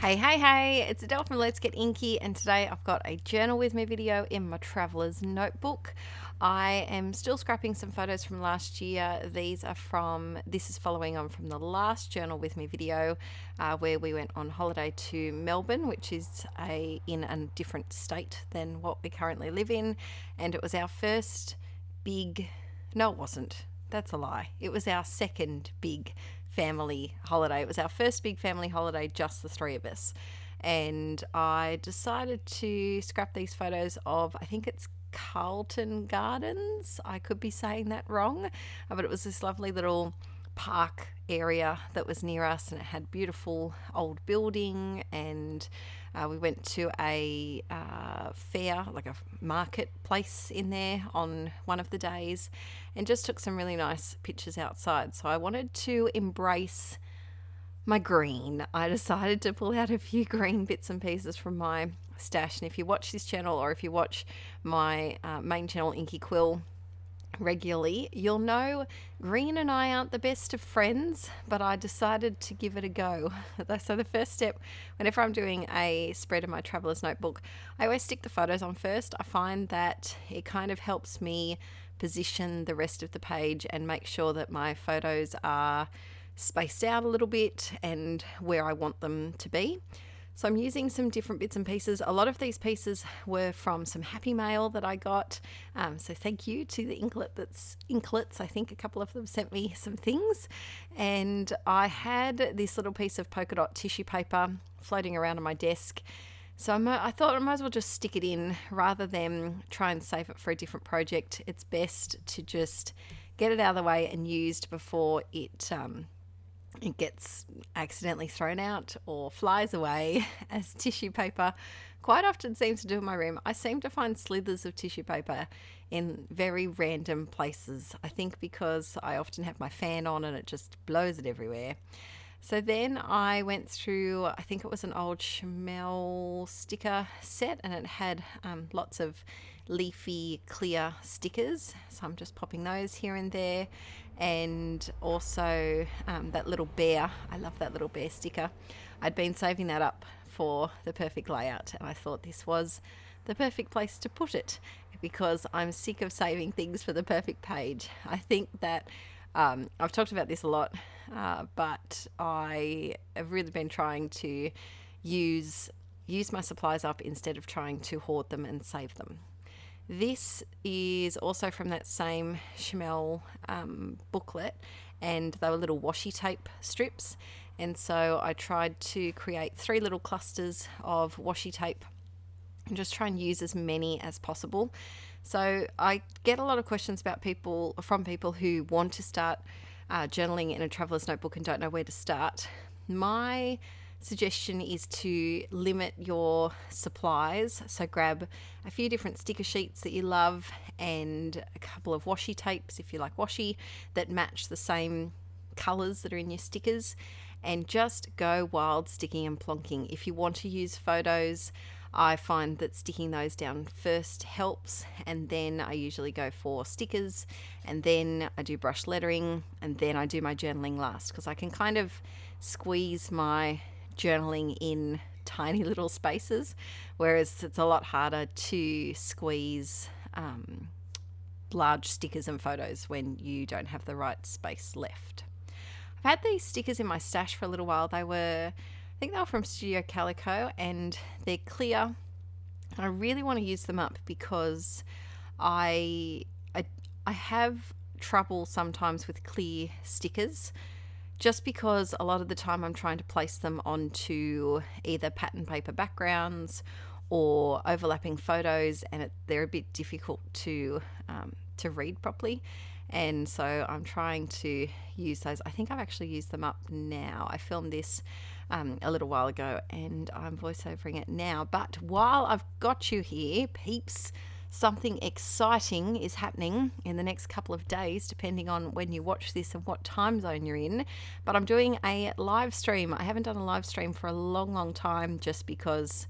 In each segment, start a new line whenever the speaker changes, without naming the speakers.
Hey, it's Adele from Let's Get Inkie, and today I've got a journal with me video in my traveler's notebook. I am still scrapping some photos from last year. This is following on from the last journal with me video where we went on holiday to Melbourne, which is in a different state than what we currently live in, and it was our first big, no it wasn't, that's a lie, it was our second big family holiday. It was our first big family holiday, just the three of us. And I decided to scrap these photos of, I think it's Carlton Gardens. I could be saying that wrong, but it was this lovely little park area that was near us, and it had beautiful old building, and we went to a fair, like a marketplace in there on one of the days, and just took some really nice pictures outside. So I wanted to embrace my green. I decided to pull out a few green bits and pieces from my stash, and if you watch this channel, or if you watch my main channel Inkie Quill regularly, you'll know green and I aren't the best of friends, but I decided to give it a go. So the first step, whenever I'm doing a spread in my traveler's notebook, I always stick the photos on first. I find that it kind of helps me position the rest of the page and make sure that my photos are spaced out a little bit and where I want them to be. So I'm using some different bits and pieces. A lot of these pieces were from some happy mail that I got. So thank you to the inklets. I think a couple of them sent me some things. And I had this little piece of polka dot tissue paper floating around on my desk. So I thought I might as well just stick it in rather than try and save it for a different project. It's best to just get it out of the way and used before it gets accidentally thrown out or flies away, as tissue paper quite often seems to do in my room. I seem to find slithers of tissue paper in very random places. I think because I often have my fan on and it just blows it everywhere. So then I went through, I think it was an old Schmel sticker set, and it had lots of leafy clear stickers. So I'm just popping those here and there. And also that little bear, I love that little bear sticker. I'd been saving that up for the perfect layout, and I thought this was the perfect place to put it because I'm sick of saving things for the perfect page. I think that I've talked about this a lot, but I have really been trying to use my supplies up instead of trying to hoard them and save them. This is also from that same Schmel booklet, and they were little washi tape strips, and so I tried to create 3 little clusters of washi tape and just try and use as many as possible. So I get a lot of questions from people who want to start journaling in a traveler's notebook and don't know where to start. My suggestion is to limit your supplies. So grab a few different sticker sheets that you love and a couple of washi tapes, if you like washi, that match the same colors that are in your stickers, and just go wild sticking and plonking. If you want to use photos, I find that sticking those down first helps, and then I usually go for stickers, and then I do brush lettering, and then I do my journaling last, because I can kind of squeeze my journaling in tiny little spaces, whereas it's a lot harder to squeeze large stickers and photos when you don't have the right space left. I've had these stickers in my stash for a little while. I think they were from Studio Calico, and they're clear. I really want to use them up because I have trouble sometimes with clear stickers, just because a lot of the time I'm trying to place them onto either pattern paper backgrounds or overlapping photos, and they're a bit difficult to read properly. And so I'm trying to use those. I think I've actually used them up now. I filmed this a little while ago, and I'm voiceovering it now. But while I've got you here, peeps, something exciting is happening in the next couple of days, depending on when you watch this and what time zone you're in. But I'm doing a live stream. I haven't done a live stream for a long time, just because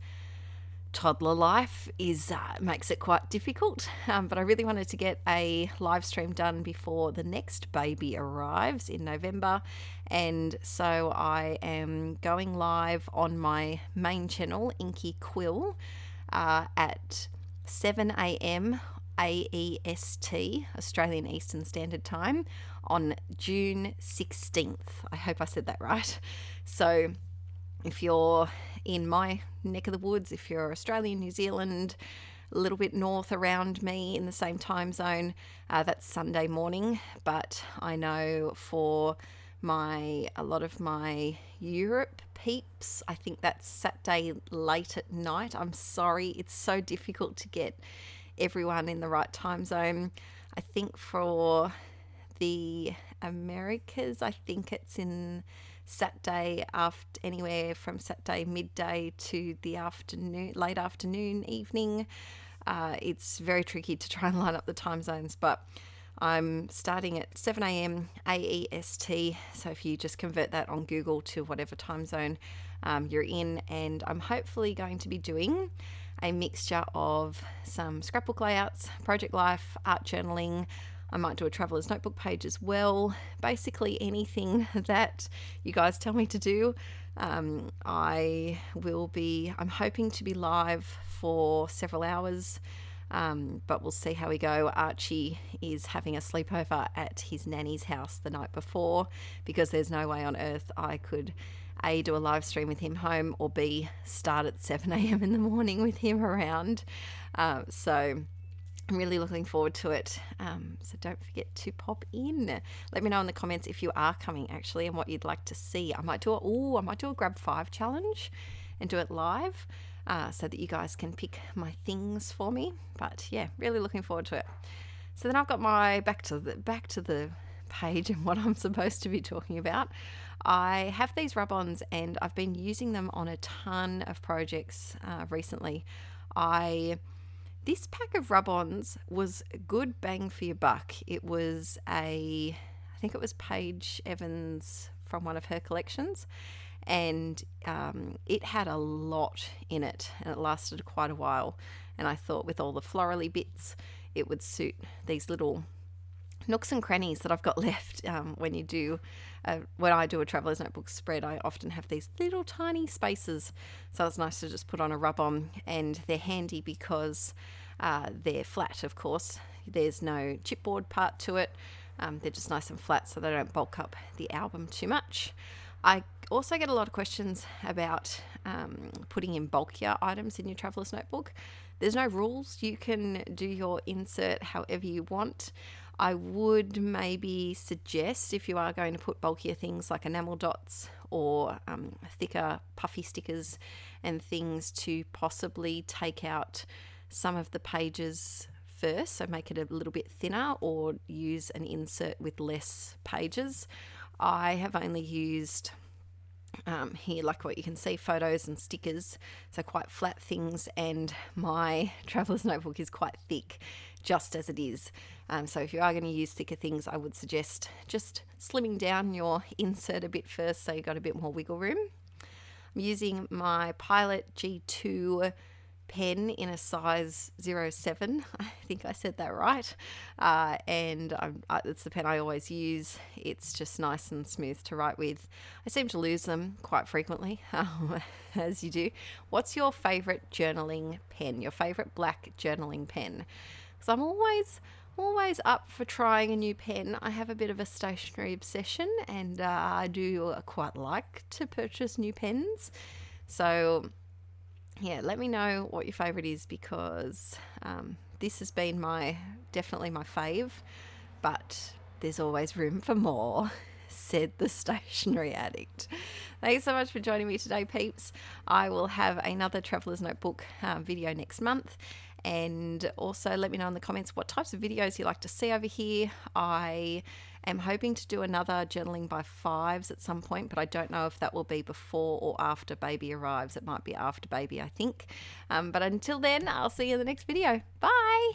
toddler life is makes it quite difficult, but I really wanted to get a live stream done before the next baby arrives in November, and so I am going live on my main channel, Inkie Quill, at 7 a.m. AEST, Australian Eastern Standard Time, on June 16th. I hope I said that right. So if you're in my neck of the woods, if you're Australian, New Zealand, a little bit north around me in the same time zone, that's Sunday morning. But I know for a lot of my Europe peeps, I think that's Saturday late at night. I'm sorry, it's so difficult to get everyone in the right time zone. I think for the Americas, I think it's in Saturday after, anywhere from Saturday midday to the afternoon, late afternoon, evening. It's very tricky to try and line up the time zones, but I'm starting at 7 a.m. AEST, so if you just convert that on Google to whatever time zone you're in, and I'm hopefully going to be doing a mixture of some scrapbook layouts, project life, art journaling. I might do a traveler's notebook page as well. Basically anything that you guys tell me to do. I'm hoping to be live for several hours, but we'll see how we go. Archie is having a sleepover at his nanny's house the night before, because there's no way on earth I could A, do a live stream with him home, or B, start at 7 a.m. in the morning with him around. So I'm really looking forward to it. So don't forget to pop in. Let me know in the comments if you are coming actually, and what you'd like to see. I might do a grab 5 challenge and do it live, so that you guys can pick my things for me. But yeah, really looking forward to it. So then I've got my back to the page and what I'm supposed to be talking about. I have these rub-ons and I've been using them on a ton of projects recently. This pack of rub-ons was good bang for your buck. It was I think it was Paige Evans from one of her collections, and it had a lot in it, and it lasted quite a while. And I thought with all the florally bits, it would suit these little nooks and crannies that I've got left. When I do a traveler's notebook spread, I often have these little tiny spaces, so it's nice to just put on a rub-on, and they're handy because they're flat, of course. There's no chipboard part to it. They're just nice and flat, so they don't bulk up the album too much. I also get a lot of questions about putting in bulkier items in your traveler's notebook. There's no rules. You can do your insert however you want. I would maybe suggest, if you are going to put bulkier things like enamel dots or thicker puffy stickers and things, to possibly take out some of the pages first, so make it a little bit thinner, or use an insert with less pages. I have only used here, like what you can see, photos and stickers, so quite flat things, and my traveler's notebook is quite thick just as it is. So if you are going to use thicker things, I would suggest just slimming down your insert a bit first, so you've got a bit more wiggle room. I'm using my Pilot G2 pen in a size 07. I think I said that right. And it's the pen I always use. It's just nice and smooth to write with. I seem to lose them quite frequently, as you do. What's your favourite journaling pen? Your favourite black journaling pen? Because I'm always up for trying a new pen. I have a bit of a stationery obsession, and I do quite like to purchase new pens. So yeah, let me know what your favourite is, because this has been definitely my fave, but there's always room for more, said the stationery addict. Thanks so much for joining me today, peeps. I will have another Traveler's Notebook video next month. And also let me know in the comments what types of videos you like to see over here. I am hoping to do another journaling by 5s at some point, but I don't know if that will be before or after baby arrives. It might be after baby, I think. But until then, I'll see you in the next video. Bye!